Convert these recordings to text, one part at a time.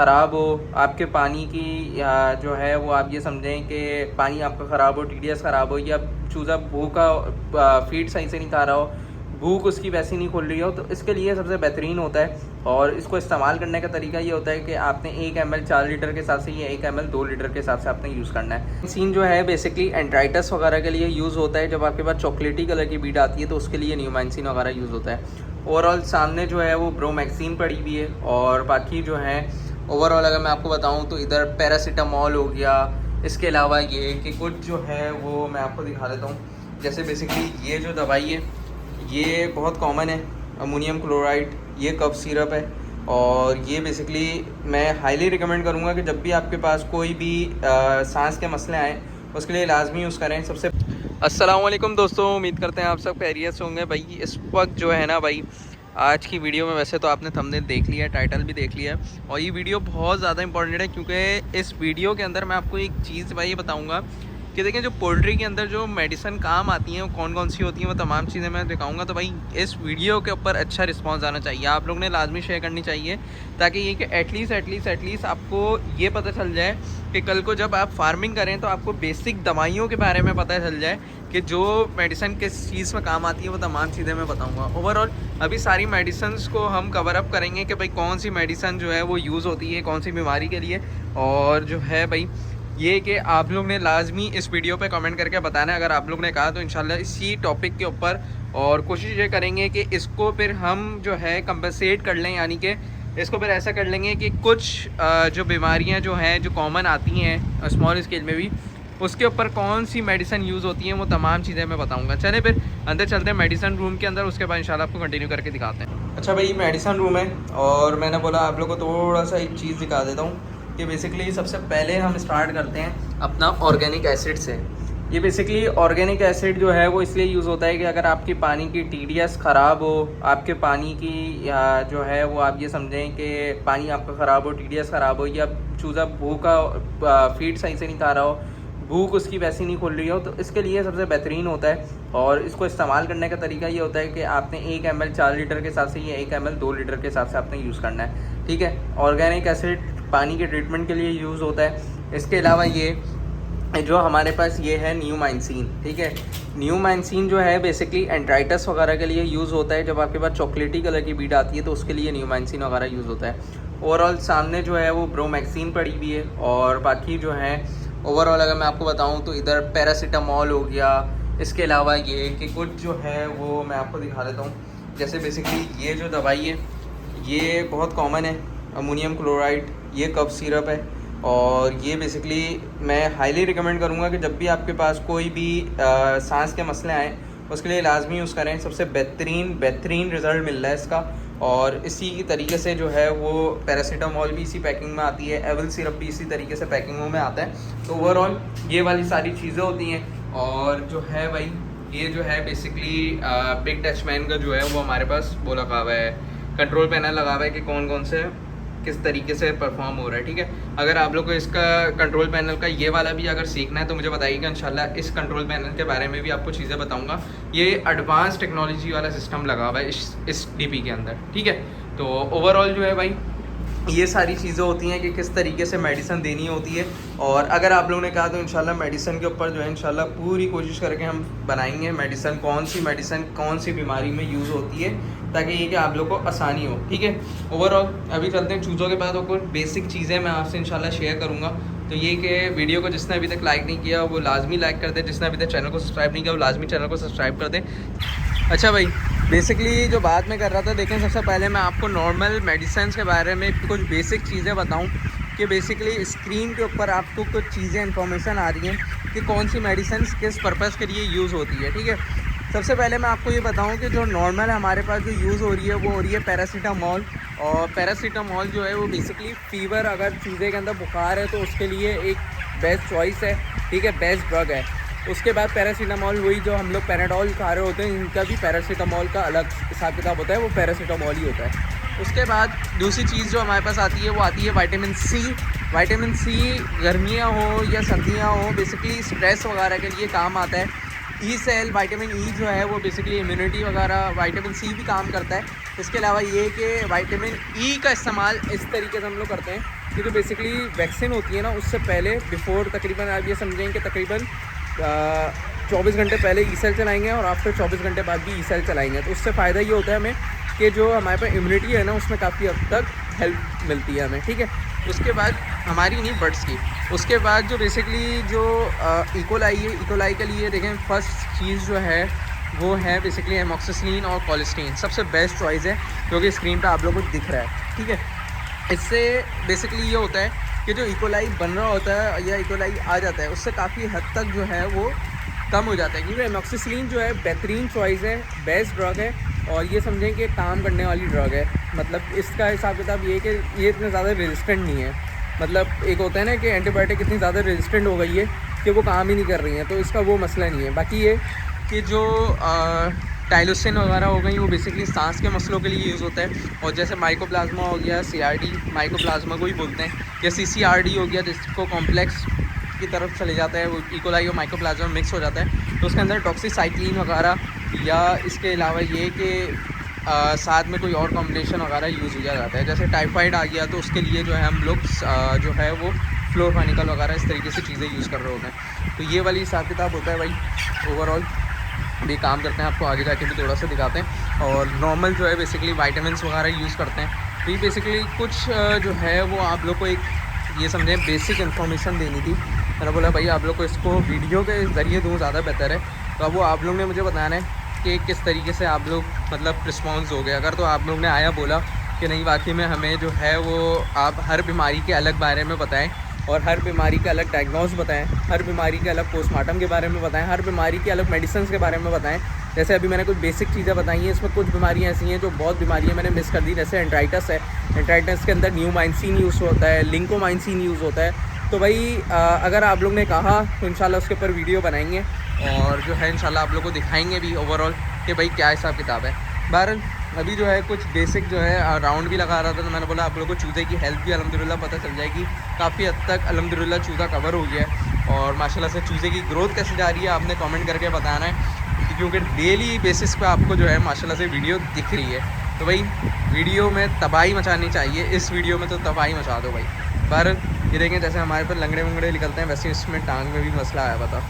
ख़राब हो, आपके पानी की या जो है वो आप ये समझें कि पानी आपका ख़राब हो, टीडीएस ख़राब हो या चूज़ा भूखा फीड सही से नहीं खा रहा हो, भूख उसकी वैसी नहीं खुल रही हो, तो इसके लिए सबसे बेहतरीन होता है। और इसको इस्तेमाल करने का तरीका ये होता है कि आपने 1 ml 4 लीटर के हिसाब से या 1 ml 2 लीटर के हिसाब से आपने यूज़ करना है। सीन जो है बेसिकली एंट्राइटिस वगैरह के लिए यूज़ होता है। जब आपके पास चॉकलेटी कलर की बीट आती है तो उसके लिए न्यूमाइसिन वगैरह यूज़ होता है। ओवरऑल सामने जो है वो ब्रोमैक्सिन पड़ी हुई है और बाकी जो है ओवरऑल अगर मैं आपको बताऊं तो इधर पैरासीटामॉल हो गया। इसके अलावा ये कि कुछ जो है वो मैं आपको दिखा देता हूँ। जैसे बेसिकली ये जो दवाई है ये बहुत कॉमन है, अमोनियम क्लोराइड, ये कफ सिरप है। और ये बेसिकली मैं हाईली रिकमेंड करूँगा कि जब भी आपके पास कोई भी सांस के मसले आएँ उसके लिए लाजमी यूज़ करें। सबसे अस्सलाम वालेकुम दोस्तों, उम्मीद करते हैं आप सब खैरियत से होंगे। भाई इस वक्त जो है ना भाई, आज की वीडियो में वैसे तो आपने थंबनेल देख लिया है, टाइटल भी देख लिया है और ये वीडियो बहुत ज़्यादा इंपॉर्टेंट है क्योंकि इस वीडियो के अंदर मैं आपको एक चीज़ भाई बताऊंगा कि देखें जो पोल्ट्री के अंदर जो मेडिसिन काम आती हैं वो कौन कौन सी होती हैं, वो तमाम चीज़ें मैं दिखाऊंगा। तो भाई इस वीडियो के ऊपर अच्छा रिस्पांस आना चाहिए, आप लोग ने लाजमी शेयर करनी चाहिए ताकि ये कि एटलीस्ट आपको ये पता चल जाए कि कल को जब आप फार्मिंग करें तो आपको बेसिक दवाइयों के बारे में पता चल जाए कि जो मेडिसिन किस चीज़ में काम आती है, वो तमाम चीज़ें मैं बताऊंगा। ओवरऑल अभी सारी मेडिसिन को हम कवर अप करेंगे कि भाई कौन सी मेडिसिन जो है वो यूज़ होती है कौन सी बीमारी के लिए। और जो है भाई ये कि आप लोग ने लाजमी इस वीडियो पे कमेंट करके बताना है। अगर आप लोग ने कहा तो इंशाल्लाह इसी टॉपिक के ऊपर और कोशिश ये करेंगे कि इसको फिर हम जो है कंपनसेट कर लें, यानी कि इसको फिर ऐसा कर लेंगे कि कुछ जो बीमारियां जो हैं जो कॉमन आती हैं स्मॉल स्केल में भी, उसके ऊपर कौन सी मेडिसिन यूज़ होती हैं वो तमाम चीज़ें मैं बताऊंगा। चले फिर अंदर चलते हैं मेडिसिन रूम के अंदर, उसके बाद इंशाल्लाह आपको कंटिन्यू करके दिखाते हैं। अच्छा भाई, मेडिसिन रूम है और मैंने बोला आप लोग को थोड़ा सा एक चीज़ दिखा देता हूँ कि बेसिकली सबसे पहले हम स्टार्ट करते हैं अपना ऑर्गेनिक एसिड से। ये बेसिकली ऑर्गेनिक एसिड जो है वो इसलिए यूज़ होता है कि अगर आपकी पानी की टीडीएस ख़राब हो, आपके पानी की या जो है वो आप ये समझें कि पानी आपका ख़राब हो, टीडीएस ख़राब हो या चूज़ा भूखा फीड सही से नहीं खा रहा हो, भूख उसकी वैसी नहीं खुल रही हो, तो इसके लिए सबसे बेहतरीन होता है। और इसको इस्तेमाल करने का तरीका ये होता है कि आपने 1 ml 4 लीटर के हिसाब से या 1 ml 2 लीटर के हिसाब से आपने यूज़ करना है। ठीक है, ऑर्गेनिक एसिड पानी के ट्रीटमेंट के लिए यूज़ होता है। इसके अलावा ये जो हमारे पास ये है न्यूमाइसिन। ठीक है, न्यूमाइसिन जो है बेसिकली एंट्राइटिस वगैरह के लिए यूज़ होता है। जब आपके पास चॉकलेटी कलर की बीट आती है तो उसके लिए न्यूमाइसिन वगैरह यूज़ होता है। ओवरऑल सामने जो है वो ब्रोमैक्सिन पड़ी हुई है और बाकी जो है ओवरऑल अगर मैं आपको बताऊं तो इधर पैरासीटामॉल हो गया। इसके अलावा ये कि कुछ जो है वो मैं आपको दिखा देता हूँ। जैसे बेसिकली ये जो दवाई है ये बहुत कॉमन है, अमोनियम क्लोराइड, ये कफ सिरप है। और ये बेसिकली मैं हाईली रिकमेंड करूँगा कि जब भी आपके पास कोई भी सांस के मसले आएँ उसके लिए लाजमी यूज़ करें। सबसे बेहतरीन रिज़ल्ट मिल रहा है इसका। और इसी तरीके से जो है वो पैरासीटामॉल भी इसी पैकिंग में आती है, एवल सिरप भी इसी तरीके से पैकिंगों में आता है। तो ओवरऑल ये वाली सारी चीज़ें होती हैं। और जो है भाई ये जो है बेसिकली बिग डचमैन का जो है वो हमारे पास वो लगा हुआ है, कंट्रोल पैनल लगा हुआ है कि कौन कौन से किस तरीके से परफॉर्म हो रहा है। ठीक है, अगर आप लोग को इसका कंट्रोल पैनल का ये वाला भी अगर सीखना है तो मुझे बताइएगा, इंशाल्लाह इस कंट्रोल पैनल के बारे में भी आपको चीज़ें बताऊंगा। ये एडवांस टेक्नोलॉजी वाला सिस्टम लगा हुआ है इस डीपी के अंदर। ठीक है, तो ओवरऑल जो है भाई ये सारी चीज़ें होती हैं कि किस तरीके से मेडिसिन देनी होती है। और अगर आप लोगों ने कहा तो इंशाल्लाह मेडिसिन के ऊपर जो है इंशाल्लाह पूरी कोशिश करके हम बनाएंगे मेडिसिन कौन सी बीमारी में यूज़ होती है, ताकि ये कि आप लोग को आसानी हो। ठीक है, ओवरऑल अभी चलते हैं चूज़ों के बाद और कुछ बेसिक चीज़ें मैं आपसे इंशाल्लाह शेयर करूँगा। तो ये कि वीडियो को जिसने अभी तक लाइक नहीं किया वो लाजमी लाइक कर दे, जिसने अभी तक चैनल को सब्सक्राइब नहीं किया वो लाजमी चैनल को सब्सक्राइब कर दे। अच्छा भाई, बेसिकली जो बात मैं कर रहा था, देखें सबसे पहले मैं आपको नॉर्मल मेडिसिन के बारे में कुछ बेसिक चीज़ें बताऊं कि बेसिकली स्क्रीन के ऊपर आपको कुछ चीज़ें इन्फॉर्मेशन आ रही हैं कि कौन सी मेडिसिन किस पर्पज़ के लिए यूज़ होती है। ठीक है, सबसे पहले मैं आपको ये बताऊं कि जो नॉर्मल हमारे पास जो यूज़ हो रही है वो हो रही है पैरासीटामॉल। और पैरासीटामॉल जो है वो बेसिकली फ़ीवर, अगर चूज़े के अंदर बुखार है तो उसके लिए एक बेस्ट चॉइस है। ठीक है, बेस्ट ड्रग है। उसके बाद पैरासीटामॉल, वही जो हम लोग पैराडोल खा रहे होते हैं, इनका भी पैरासीटामॉल का अलग हिसाब किताब होता है, वो पैरासीटामॉल ही होता है। उसके बाद दूसरी चीज़ जो हमारे पास आती है वो आती है विटामिन सी। विटामिन सी गर्मियाँ हो या सर्दियाँ हो बेसिकली स्ट्रेस वगैरह के लिए काम आता है। ई सेल, विटामिन ई जो है वो बेसिकली इम्यूनिटी वगैरह, विटामिन सी भी काम करता है। इसके अलावा ये कि विटामिन ई का इस्तेमाल इस तरीके से हम लोग करते हैं कि जो बेसिकली वैक्सीन होती है ना, उससे पहले बिफोर तकरीबन आप ये समझें कि तकरीबन 24 घंटे पहले ई सेल चलाएँगे और आफ्टर 24 घंटे बाद भी ई सेल चलाएँगे। तो उससे फ़ायदा ये होता है हमें कि जो हमारे पास इम्यूनिटी है ना, उसमें काफ़ी हद तक हेल्प मिलती है हमें, ठीक है। उसके बाद हमारी नहीं, बर्ड्स की। उसके बाद जो बेसिकली जो इकोलाई है, इकोलाई के लिए देखें फर्स्ट चीज़ जो है वो है बेसिकली एमॉक्सिसिलिन और कोलेस्टीन। सबसे बेस्ट चॉइस है जो कि स्क्रीन पे आप लोगों को दिख रहा है, ठीक है। इससे बेसिकली ये होता है कि जो इकोलाई बन रहा होता है या इकोलाई आ जाता है, उससे काफ़ी हद तक जो है वो कम हो जाता है, क्योंकि एमॉक्सिसिलिन जो है बेहतरीन चॉइस है, बेस्ट ड्रग है और ये समझें कि काम करने वाली ड्रग है। मतलब इसका हिसाब किताब ये है कि ये इतने ज़्यादा रेजिस्टेंट नहीं है। मतलब एक होता है ना कि एंटीबायोटिक इतनी ज़्यादा रेजिस्टेंट हो गई है कि वो काम ही नहीं कर रही हैं, तो इसका वो मसला नहीं है। बाकी ये कि जो टाइलोसिन वगैरह हो गई वो बेसिकली सांस के मसलों के लिए यूज़ होता है। और जैसे माइकोप्लाज्मा हो गया, CRD माइकोप्लाज्मा को ही बोलते हैं, या CCRD हो गया जिसको कॉम्प्लेक्स की तरफ चले जाता है, वो इकोलाई और माइकोप्लाज्मा मिक्स हो जाता है, तो उसके अंदर टॉक्सीसाइक्लिन वगैरह या इसके अलावा ये कि साथ में कोई और कॉम्बिनेशन वगैरह यूज़ किया जाता है। जैसे टाइफाइड आ गया तो उसके लिए जो है हम लोग जो है वो फ्लोरफानिकल वगैरह इस तरीके से चीज़ें यूज़ कर रहे होते हैं। तो ये वाली हिसाब किताब होता है भाई। ओवरऑल भी काम करते हैं, आपको आगे जाके भी थोड़ा सा दिखाते हैं। और नॉर्मल जो है बेसिकली वाइटामिन्स वगैरह यूज़ करते हैं। तो ये बेसिकली कुछ जो है वो आप लोग को एक ये समझें बेसिक इन्फॉर्मेशन देनी थी। मैंने बोला भाई आप लोग को इसको वीडियो के ज़रिए दूँ ज़्यादा बेहतर है। तो अब वो आप लोग ने मुझे बताना है कि किस तरीके से आप लोग मतलब रिस्पॉन्स हो गया। अगर तो आप लोग ने आया बोला कि नहीं वाकई में हमें जो है वो आप हर बीमारी के अलग बारे में बताएं और हर बीमारी का अलग डायग्नोस बताएं, हर बीमारी के अलग पोस्टमार्टम के बारे में बताएं, हर बीमारी के अलग मेडिसिन के बारे में बताएं। जैसे अभी मैंने कुछ बेसिक चीज़ें बताई हैं, इसमें कुछ बीमारियां ऐसी हैं जो बहुत बीमारियां मैंने मिस कर दी। जैसे एंट्राइटिस है, एंट्राइटिस के अंदर न्यूमाइसिन यूज़ होता है, लिंकोमाइसिन यूज़ होता है। तो भाई अगर आप लोग ने कहा तो इंशाल्लाह उसके ऊपर वीडियो बनाएंगे और जो है इंशाल्लाह आप लोग को दिखाएंगे भी ओवरऑल कि भाई क्या हिसाब किताब है। बहरहाल अभी जो है कुछ बेसिक जो है राउंड भी लगा रहा था, तो मैंने बोला आप लोगों को चूज़े की हेल्थ भी अल्हम्दुलिल्लाह पता चल जाएगी। काफ़ी हद तक अल्हम्दुलिल्लाह चूज़ा कवर हो गया है और माशाल्लाह से चूज़े की ग्रोथ कैसे जा रही है आपने कमेंट करके बताना है, क्योंकि डेली बेसिस पे आपको जो है माशाल्लाह से वीडियो दिख रही है। तो भाई वीडियो में तबाही मचानी चाहिए, इस वीडियो में तो तबाही मचा दो भाई। बहरहाल ये देखें जैसे हमारे पर लंगड़े वंगड़े निकलते हैं वैसे इसमें टांग में भी मसला आया पता।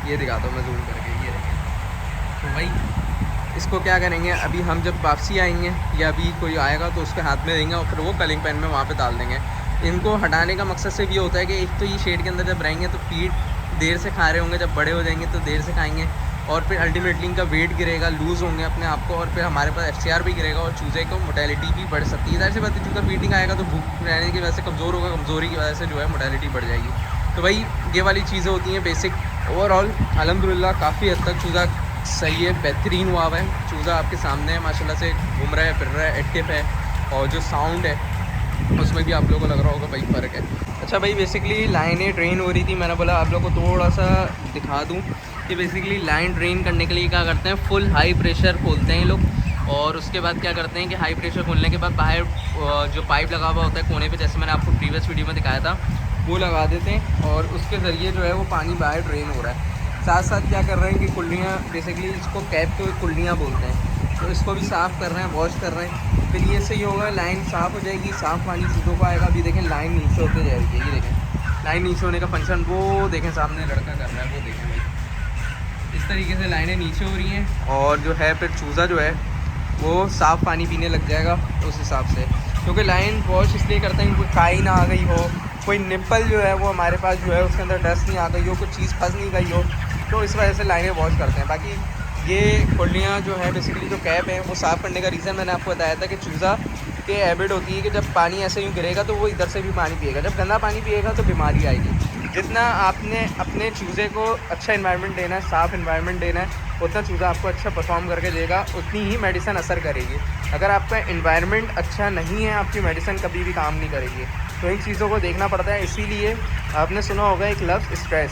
ये दिखाता हूँ मैं जूम करके, ये देखें। तो भाई इसको क्या करेंगे, अभी हम जब वापसी आएंगे या अभी कोई आएगा तो उसके हाथ में देंगे और फिर वो कलिंग पेन में वहाँ पे डाल देंगे। इनको हटाने का मकसद सिर्फ ये होता है कि एक तो ये शेड के अंदर जब रहेंगे तो फीड देर से खा रहे होंगे, जब बड़े हो जाएंगे तो देर से खाएंगे और फिर अल्टीमेटली इनका वेट गिरेगा, लूज़ होंगे अपने आप को और फिर हमारे पास FCR भी गिरेगा और चूज़े को मोटेलिटी भी बढ़ सकती है। ऐसी बात है, चूज़ा फीडिंग आएगा तो भूख रहने की वजह से कमज़ोर होगा, कमज़ोरी की वजह से जो है मोटेलिटी बढ़ जाएगी। तो भाई ये वाली चीज़ें होती हैं बेसिक। ओवरऑल अल्हम्दुलिल्लाह काफ़ी हद तक चूज़ा सही है, बेहतरीन हुआ है। चूज़ा आपके सामने है माशाल्लाह से, घूम रहा है, फिर रहा है, एक्टिव है और जो साउंड है उसमें भी आप लोगों को लग रहा होगा भाई फ़र्क है। अच्छा भाई बेसिकली लाइनें ड्रेन हो रही थी, मैंने बोला आप लोगों को थोड़ा सा दिखा दूँ कि बेसिकली लाइन ड्रेन करने के लिए क्या करते हैं, फुल हाई प्रेशर खोलते हैं ये लोग और उसके बाद क्या करते हैं कि हाई प्रेशर खोलने के बाद बाहर जो पाइप लगा हुआ होता है कोने पे, जैसे मैंने आपको प्रीवियस वीडियो में दिखाया था, वो लगा देते हैं और उसके ज़रिए जो है वो पानी बाहर ड्रेन हो रहा है। साथ साथ क्या कर रहे हैं कि कुल्लियाँ, बेसिकली इसको कैप तो कुल्लियाँ बोलते हैं, तो इसको भी साफ़ कर रहे हैं, वॉश कर रहे हैं। फिर ये सही होगा, लाइन साफ़ हो जाएगी, साफ़ पानी चीज़ों को आएगा। अभी देखें लाइन नीचे होते जाएगी, ये देखें लाइन नीचे होने का फंक्शन, वो देखें सामने लड़का कर रहा है, वो देखें भाई इस तरीके से लाइनें नीचे हो रही हैं और जो है फिर चूज़ा जो है वो साफ़ पानी पीने लग जाएगा उस हिसाब से। क्योंकि लाइन वॉश इसलिए करते हैं, कोई काई ना आ गई हो, कोई निप्पल जो है वो हमारे पास जो है उसके अंदर डस्ट नहीं आ गई हो, कुछ चीज़ फंस नहीं गई हो, तो इस वजह से लाइनें वॉश करते हैं। बाकी ये खुलियाँ जो है बेसिकली जो कैप है वो साफ़ करने का रीज़न मैंने आपको बताया था कि चूज़ा के हैबिट होती है कि जब पानी ऐसे यूँ गिरेगा तो वो इधर से भी पानी पिएगा, जब गंदा पानी पिएगा तो बीमारी आएगी। जितना आपने अपने चूज़े को अच्छा इन्वायरमेंट देना है, साफ़ इन्वायरमेंट देना है, उतना चूज़ा आपको अच्छा परफॉर्म करके देगा, उतनी ही मेडिसिन असर करेगी। अगर आपका इन्वायरमेंट अच्छा नहीं है आपकी मेडिसिन कभी भी काम नहीं करेगी। तो इन चीज़ों को देखना पड़ता है। इसीलिए आपने सुना होगा एक लफ्ज़ स्ट्रेस,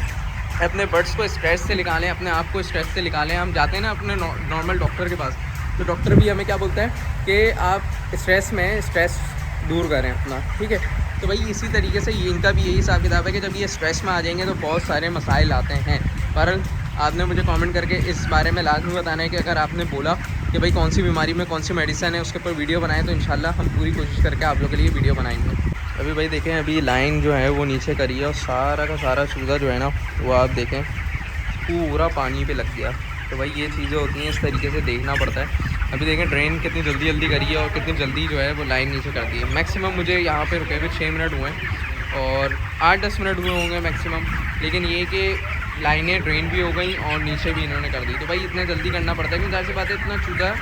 अपने बर्ड्स को स्ट्रेस से निकालें, अपने आप को स्ट्रेस से निकालें। हम जाते हैं ना अपने नॉर्मल डॉक्टर के पास, तो डॉक्टर भी हमें क्या बोलता है कि आप स्ट्रेस दूर करें अपना, ठीक है। तो भाई इसी तरीके से ये इनका भी यही हिसाब किताब है कि जब ये स्ट्रेस में आ जाएंगे तो बहुत सारे मसाइल आते हैं। पर आपने मुझे कमेंट करके इस बारे में लाजमी बताना है कि अगर आपने बोला कि भाई कौन सी बीमारी में कौन सी मेडिसिन है, उसके ऊपर वीडियो बनाएं, तो इंशाल्लाह हम पूरी कोशिश करके आप लोगों के लिए वीडियो बनाएंगे। अभी भाई देखें, अभी लाइन जो है वो नीचे करी है और सारा का सारा चूज़ा जो है ना वो आप देखें पूरा पानी पे लग गया। तो भाई ये चीज़ें होती हैं, इस तरीके से देखना पड़ता है। अभी देखें ड्रेन कितनी जल्दी जल्दी करी है और कितनी जल्दी जो है वो लाइन नीचे कर दी है। मैक्सिमम मुझे यहाँ पे रुके हुए 6 मिनट हुए हैं और 8-10 मिनट हुए होंगे मैक्सिमम, लेकिन ये कि लाइनें ड्रेन भी हो गई और नीचे भी इन्होंने कर दी। तो भाई इतना जल्दी करना पड़ता है, क्योंकि जाहिर सी बात है इतना चूज़ा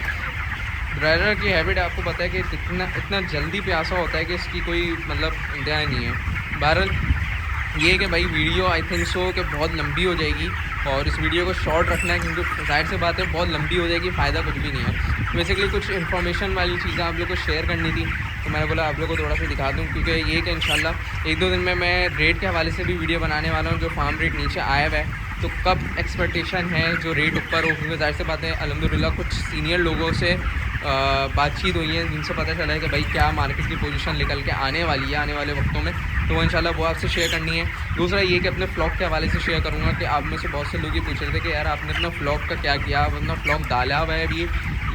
ड्राइवर की हैबिट आपको पता है कि इतना जल्दी प्यासा होता है कि इसकी कोई मतलब इंतहा नहीं है। बहरहाल ये कि भाई वीडियो आई थिंक सो कि बहुत लंबी हो जाएगी और इस वीडियो को शॉर्ट रखना है, क्योंकि जाहिर सी बात है बहुत लंबी हो जाएगी, फ़ायदा कुछ भी नहीं है। बेसिकली कुछ इन्फॉर्मेशन वाली चीज़ें आप लोग को शेयर करनी थी, तो मैंने बोला आप लोग को थोड़ा सा दिखा दूँ, क्योंकि ये कि इंशाल्लाह 1-2 दिन में मैं रेट के हवाले से भी वीडियो बनाने वाला हूँ। जो फार्म रेट नीचे आया हुआ है तो कब एक्सपेक्टेशन है जो रेट ऊपर हो, क्योंकि जाहिर सी बात है अल्हम्दुलिल्लाह कुछ सीनियर लोगों से बातचीत हुई है जिनसे पता चला है कि भाई क्या मार्केट की पोजीशन निकल के आने वाली है आने वाले वक्तों में, तो वो इंशाल्लाह वो आपसे शेयर करनी है। दूसरा ये कि अपने फ्लॉग के हवाले से शेयर करूँगा कि आप में से बहुत से लोग ये पूछ रहे थे कि यार आपने अपना फ्लॉग का क्या किया, आप अपना फ्लॉग डाला हुआ है अभी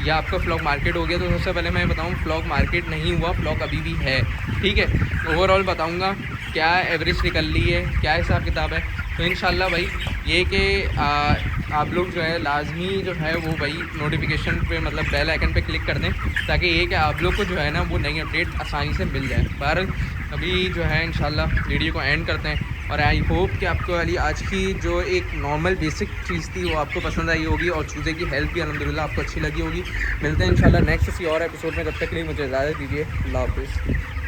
या आपका फ्लॉग मार्केट हो गया। तो सबसे पहले मैं बताऊँ, फ्लॉग मार्केट नहीं हुआ, फ्लॉग अभी भी है, ठीक है। ओवरऑल बताऊँगा क्या एवरेज निकल ली है, क्या हिसाब किताब है। तो इंशाल्लाह भाई ये कि आप लोग जो है लाजमी जो है वो भाई नोटिफिकेशन पे मतलब बेल आइकन पे क्लिक कर दें, ताकि ये कि आप लोग को जो है ना वो नई अपडेट आसानी से मिल जाए। बहरहाल अभी जो है इंशाल्लाह वीडियो को एंड करते हैं और आई होप कि आपको वाली आज की जो एक नॉर्मल बेसिक चीज़ थी वो आपको पसंद आई होगी और चूज़े की हेल्थ भी अल्हम्दुलिल्लाह आपको अच्छी लगी होगी। मिलते हैं इंशाल्लाह नेक्स्ट किसी और एपिसोड में, तब तक के लिए मुझे इजाज़त दीजिए। अल्लाह हाफ़िज़।